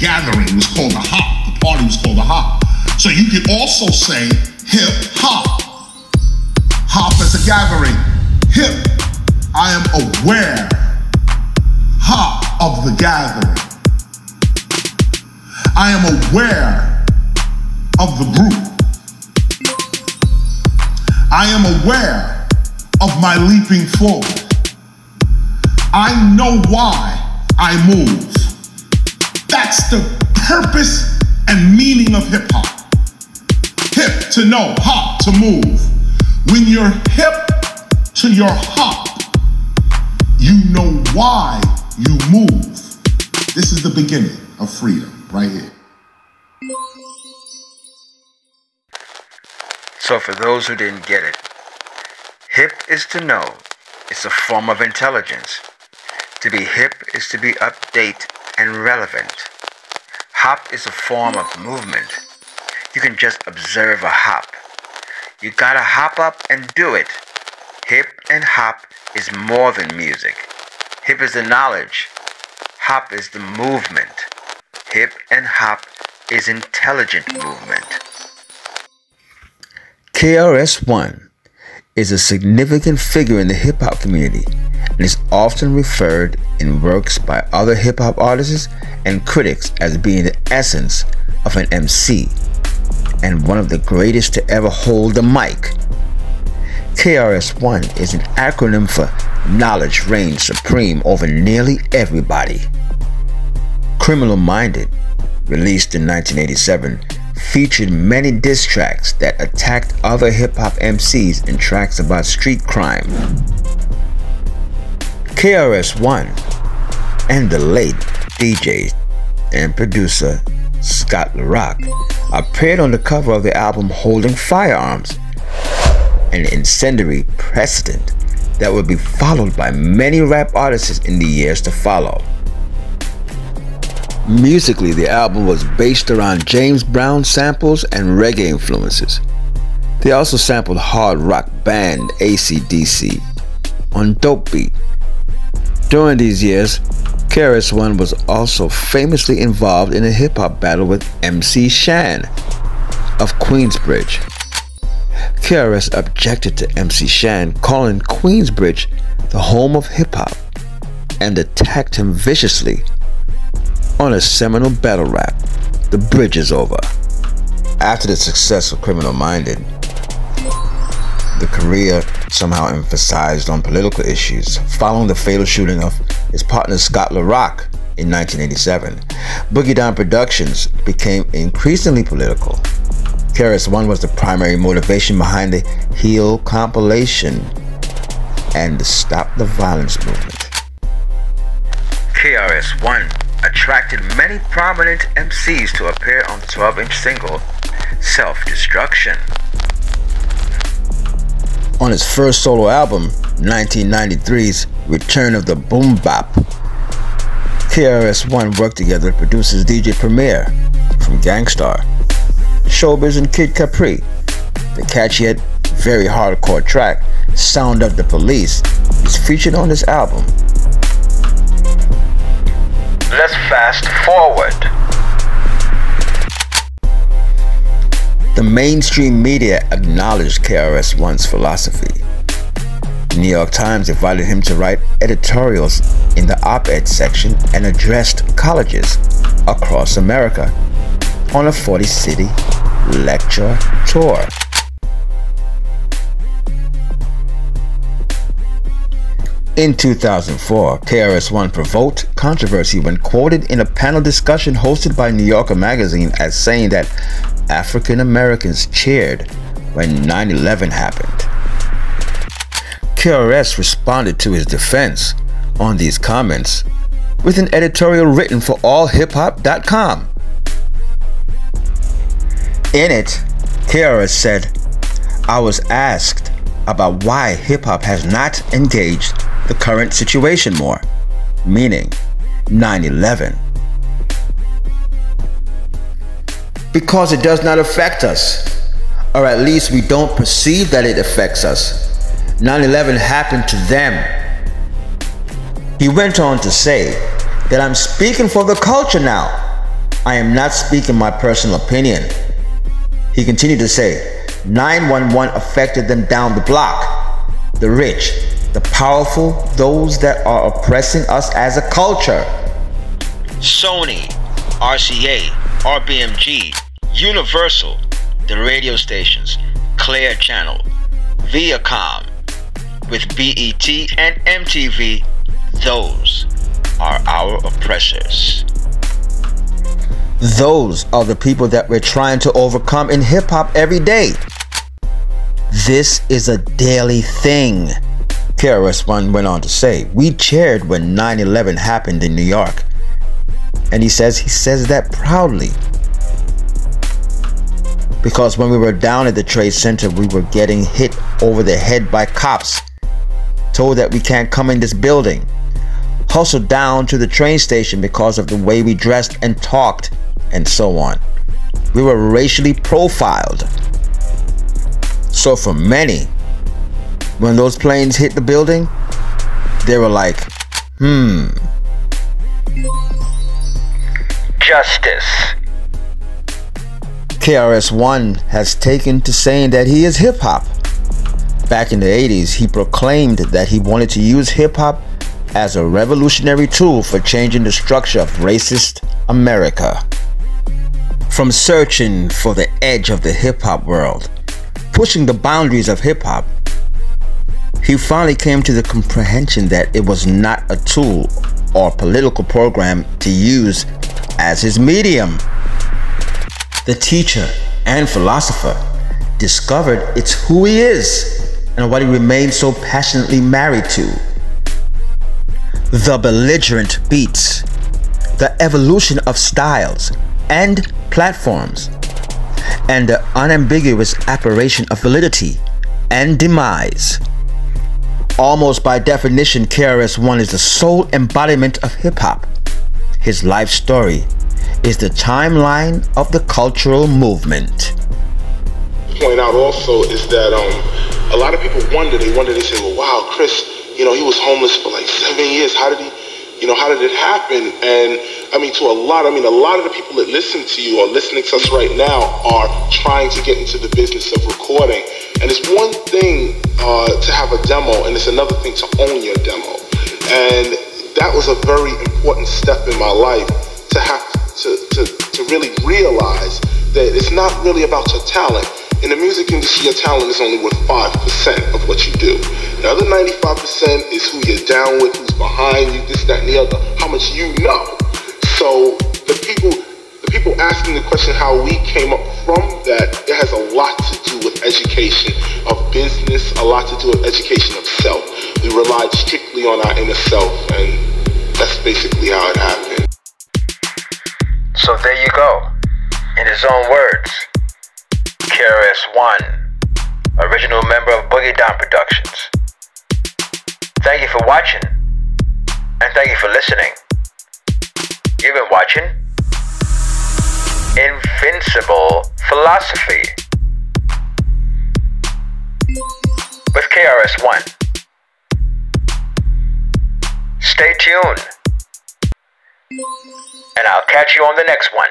gathering was called a hop. The party was called a hop. So you could also say hip hop. Hop as a gathering. Hip, I am aware. Hop of the gathering. I am aware of the group. I am aware of my leaping forward. I know why I move. That's the purpose and meaning of hip hop. Hip, to know, hop, to move. When you're hip to your hop, you know why you move. This is the beginning of freedom, right here. So for those who didn't get it, hip is to know. It's a form of intelligence. To be hip is to be update and relevant. Hop is a form of movement. You can just observe a hop. You gotta hop up and do it. Hip and hop is more than music. Hip is the knowledge. Hop is the movement. Hip and hop is intelligent movement. KRS-ONE is a significant figure in the hip-hop community and is often referred in works by other hip-hop artists and critics as being the essence of an MC and one of the greatest to ever hold the mic. KRS-ONE is an acronym for Knowledge Reigns Supreme Over Nearly Everybody. Criminal Minded, released in 1987, featured many diss tracks that attacked other hip-hop MCs and tracks about street crime. KRS-ONE and the late DJ and producer Scott LaRock appeared on the cover of the album Holding Firearms, an incendiary precedent that would be followed by many rap artists in the years to follow. Musically, the album was based around James Brown samples and reggae influences. They also sampled hard rock band AC/DC on Dope Beat. During these years, KRS-ONE was also famously involved in a hip-hop battle with Emcee Shan of Queensbridge. KRS objected to Emcee Shan calling Queensbridge the home of hip-hop and attacked him viciously on a seminal battle rap, The Bridge Is Over. After the success of Criminal Minded, the career somehow emphasized on political issues. Following the fatal shooting of his partner Scott LaRock in 1987, Boogie Down Productions became increasingly political. KRS-ONE was the primary motivation behind the Heal compilation and the Stop the Violence movement. KRS-ONE attracted many prominent MCs to appear on the 12-inch single Self-Destruction. On his first solo album, 1993's Return of the Boom Bap, KRS-ONE worked together with producers DJ Premier from Gangstar, Showbiz and Kid Capri. The catchy yet very hardcore track, Sound of the Police, is featured on this album. Let's fast forward. The mainstream media acknowledged KRS-ONE's philosophy. The New York Times invited him to write editorials in the op-ed section and addressed colleges across America on a 40-city lecture tour. In 2004, KRS-ONE provoked controversy when quoted in a panel discussion hosted by New Yorker magazine as saying that African Americans cheered when 9/11 happened. KRS responded to his defense on these comments with an editorial written for allhiphop.com. In it, KRS said, "I was asked about why hip-hop has not engaged the current situation more, meaning 9/11. Because it does not affect us, or at least we don't perceive that it affects us. 9/11 happened to them." He went on to say that I'm speaking for the culture now. I am not speaking my personal opinion. He continued to say, 911 affected them down the block. The rich, the powerful, those that are oppressing us as a culture. Sony, RCA, RBMG, Universal, the radio stations, Clear Channel, Viacom, with BET and MTV, those are our oppressors. Those are the people that we're trying to overcome in hip-hop every day. This is a daily thing, KRS-One went on to say. We cheered when 9/11 happened in New York. And he says that proudly. Because when we were down at the Trade Center, we were getting hit over the head by cops. Told that we can't come in this building. Hustled down to the train station because of the way we dressed and talked, and so on. We were racially profiled. So for many, when those planes hit the building, they were like, Justice. KRS-One has taken to saying that he is hip-hop. Back in the 80s, he proclaimed that he wanted to use hip-hop as a revolutionary tool for changing the structure of racist America. From searching for the edge of the hip-hop world, pushing the boundaries of hip-hop, he finally came to the comprehension that it was not a tool or political program to use as his medium. The teacher and philosopher discovered it's who he is and what he remained so passionately married to. The belligerent beats, the evolution of styles and platforms, and the unambiguous apparition of validity and demise. Almost by definition, KRS-One is the sole embodiment of hip-hop. His life story is the timeline of the cultural movement. Point out also is that a lot of people they say, well, wow, Chris, he was homeless for like 7 years. How did it happen? And to a lot of the people that listen to you or listening to us right now are trying to get into the business of recording. And it's one thing to have a demo, and it's another thing to own your demo. And that was a very important step in my life, to have to really realize that it's not really about your talent. In the music industry, your talent is only worth 5% of what you do. The other 95% is who you're down with, who's behind you, this, that, and the other, how much you know. So the people asking the question how we came up from that, it has a lot to do with education of business, a lot to do with education of self. We relied strictly on our inner self, and that's basically how it happened. So there you go. In his own words, KRS-One, original member of Boogie Down Productions. Thank you for watching, and thank you for listening. You've been watching Invincible Philosophy with KRS-One. Stay tuned, and I'll catch you on the next one.